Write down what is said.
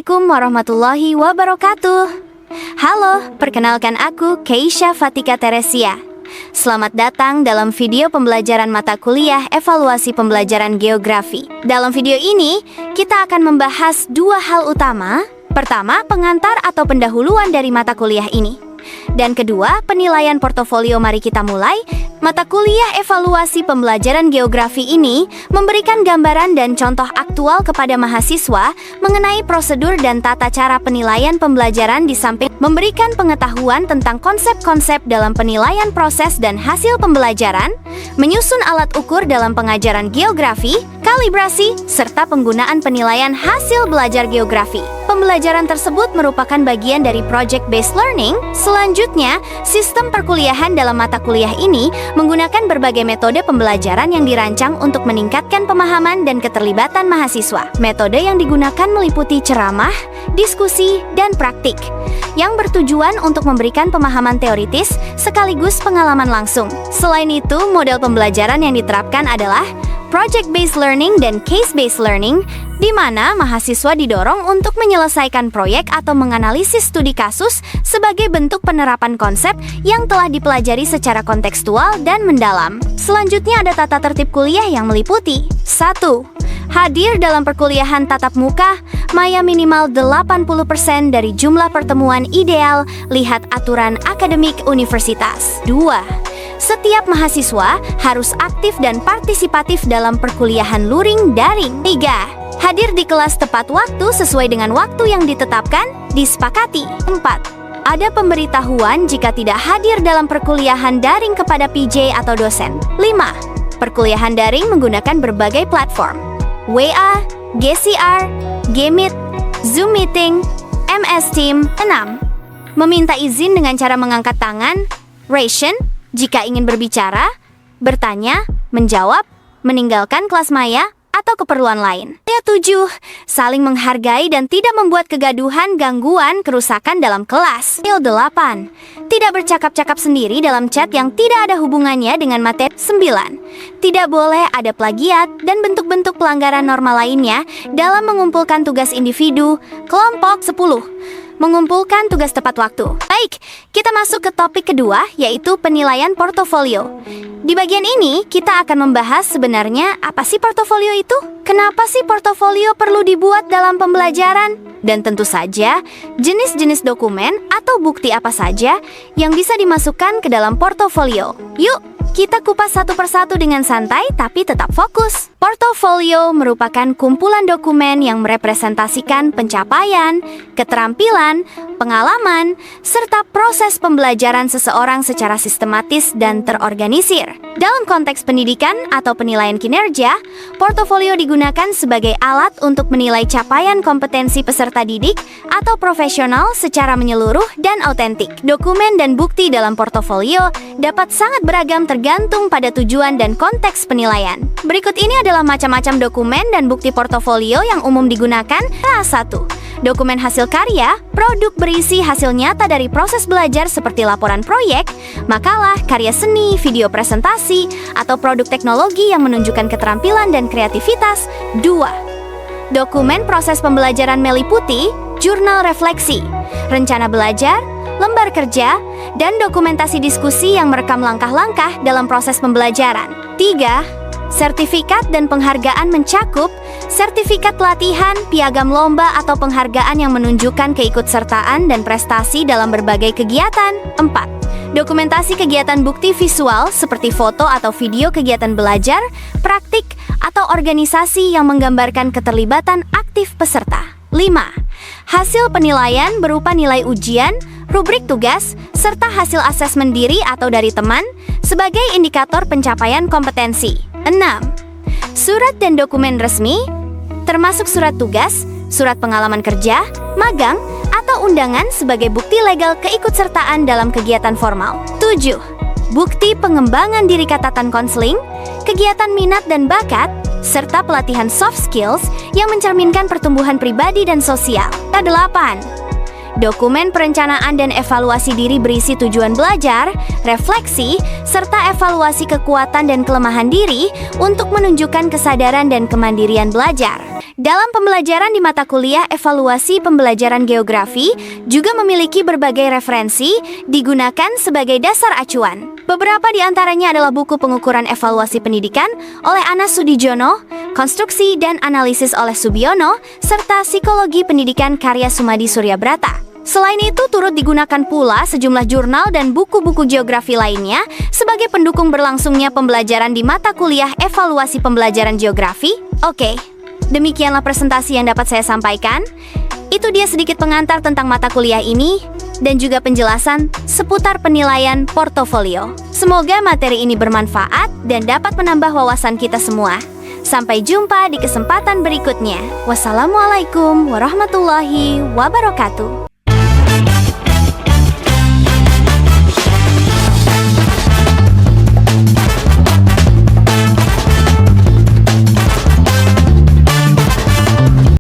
Assalamualaikum warahmatullahi wabarakatuh. Halo, perkenalkan aku Keisha Fatika Teresia. Selamat datang dalam video pembelajaran mata kuliah evaluasi pembelajaran geografi. Dalam video ini, kita akan membahas dua hal utama. Pertama, pengantar atau pendahuluan dari mata kuliah ini. Dan kedua, penilaian portofolio. Mari kita mulai. Mata kuliah evaluasi pembelajaran geografi ini memberikan gambaran dan contoh aktual kepada mahasiswa mengenai prosedur dan tata cara penilaian pembelajaran, di samping memberikan pengetahuan tentang konsep-konsep dalam penilaian proses dan hasil pembelajaran, menyusun alat ukur dalam pengajaran geografi, kalibrasi, serta penggunaan penilaian hasil belajar geografi. Pembelajaran tersebut merupakan bagian dari project-based learning. Selanjutnya, sistem perkuliahan dalam mata kuliah ini menggunakan berbagai metode pembelajaran yang dirancang untuk meningkatkan pemahaman dan keterlibatan mahasiswa. Metode yang digunakan meliputi ceramah, diskusi, dan praktik, yang bertujuan untuk memberikan pemahaman teoritis sekaligus pengalaman langsung. Selain itu, model pembelajaran yang diterapkan adalah project-based learning dan case-based learning, di mana mahasiswa didorong untuk menyelesaikan proyek atau menganalisis studi kasus sebagai bentuk penerapan konsep yang telah dipelajari secara kontekstual dan mendalam. Selanjutnya ada tata tertib kuliah yang meliputi 1. Hadir dalam perkuliahan tatap muka, maya minimal 80% dari jumlah pertemuan ideal, lihat aturan akademik universitas. 2. Setiap mahasiswa harus aktif dan partisipatif dalam perkuliahan luring daring. 3. Hadir di kelas tepat waktu sesuai dengan waktu yang ditetapkan, disepakati. 4. Ada pemberitahuan jika tidak hadir dalam perkuliahan daring kepada PJ atau dosen. 5. Perkuliahan daring menggunakan berbagai platform: WA, GCR, Gmeet, Zoom Meeting, MS Team. 6. Meminta izin dengan cara mengangkat tangan, raise hand, jika ingin berbicara, bertanya, menjawab, meninggalkan kelas maya, atau keperluan lain. 7. Saling menghargai dan tidak membuat kegaduhan, gangguan, kerusakan dalam kelas. 8. Tidak bercakap-cakap sendiri dalam chat yang tidak ada hubungannya dengan materi. 9. Tidak boleh ada plagiat dan bentuk-bentuk pelanggaran norma lainnya dalam mengumpulkan tugas individu, kelompok. 10. Mengumpulkan tugas tepat waktu. Baik, kita masuk ke topik kedua, yaitu penilaian portofolio. Di bagian ini, kita akan membahas sebenarnya apa sih portofolio itu? Kenapa sih portofolio perlu dibuat dalam pembelajaran? Dan tentu saja, jenis-jenis dokumen atau bukti apa saja yang bisa dimasukkan ke dalam portofolio. Yuk, kita kupas satu persatu dengan santai tapi tetap fokus. Portofolio merupakan kumpulan dokumen yang merepresentasikan pencapaian, keterampilan, pengalaman, serta proses pembelajaran seseorang secara sistematis dan terorganisir. Dalam konteks pendidikan atau penilaian kinerja, portofolio digunakan sebagai alat untuk menilai capaian kompetensi peserta didik atau profesional secara menyeluruh dan autentik. Dokumen dan bukti dalam portofolio dapat sangat beragam tergantung pada tujuan dan konteks penilaian. Berikut ini adalah macam-macam dokumen dan bukti portofolio yang umum digunakan. 1. Dokumen hasil karya, produk berisi hasil nyata dari proses belajar seperti laporan proyek, makalah, karya seni, video presentasi, atau produk teknologi yang menunjukkan keterampilan dan kreativitas. 2. Dokumen proses pembelajaran meliputi jurnal refleksi, rencana belajar, lembar kerja, dan dokumentasi diskusi yang merekam langkah-langkah dalam proses pembelajaran. 3. Sertifikat dan penghargaan mencakup sertifikat pelatihan, piagam lomba, atau penghargaan yang menunjukkan keikutsertaan dan prestasi dalam berbagai kegiatan. 4. Dokumentasi kegiatan bukti visual seperti foto atau video kegiatan belajar, praktik, atau organisasi yang menggambarkan keterlibatan aktif peserta. 5. Hasil penilaian berupa nilai ujian, rubrik tugas, serta hasil asesmen diri atau dari teman sebagai indikator pencapaian kompetensi. 6. Surat dan dokumen resmi, termasuk surat tugas, surat pengalaman kerja, magang, atau undangan sebagai bukti legal keikutsertaan dalam kegiatan formal. 7. Bukti pengembangan diri catatan konseling, kegiatan minat dan bakat, serta pelatihan soft skills yang mencerminkan pertumbuhan pribadi dan sosial. 8. Dokumen perencanaan dan evaluasi diri berisi tujuan belajar, refleksi, serta evaluasi kekuatan dan kelemahan diri untuk menunjukkan kesadaran dan kemandirian belajar. Dalam pembelajaran di mata kuliah evaluasi pembelajaran geografi juga memiliki berbagai referensi digunakan sebagai dasar acuan. Beberapa di antaranya adalah buku pengukuran evaluasi pendidikan oleh Anas Sudijono, konstruksi dan analisis oleh Subiono, serta psikologi pendidikan karya Sumadi Suryabrata. Selain itu, turut digunakan pula sejumlah jurnal dan buku-buku geografi lainnya sebagai pendukung berlangsungnya pembelajaran di mata kuliah evaluasi pembelajaran geografi. Oke. Demikianlah presentasi yang dapat saya sampaikan. Itu dia sedikit pengantar tentang mata kuliah ini dan juga penjelasan seputar penilaian portofolio. Semoga materi ini bermanfaat dan dapat menambah wawasan kita semua. Sampai jumpa di kesempatan berikutnya. Wassalamualaikum warahmatullahi wabarakatuh.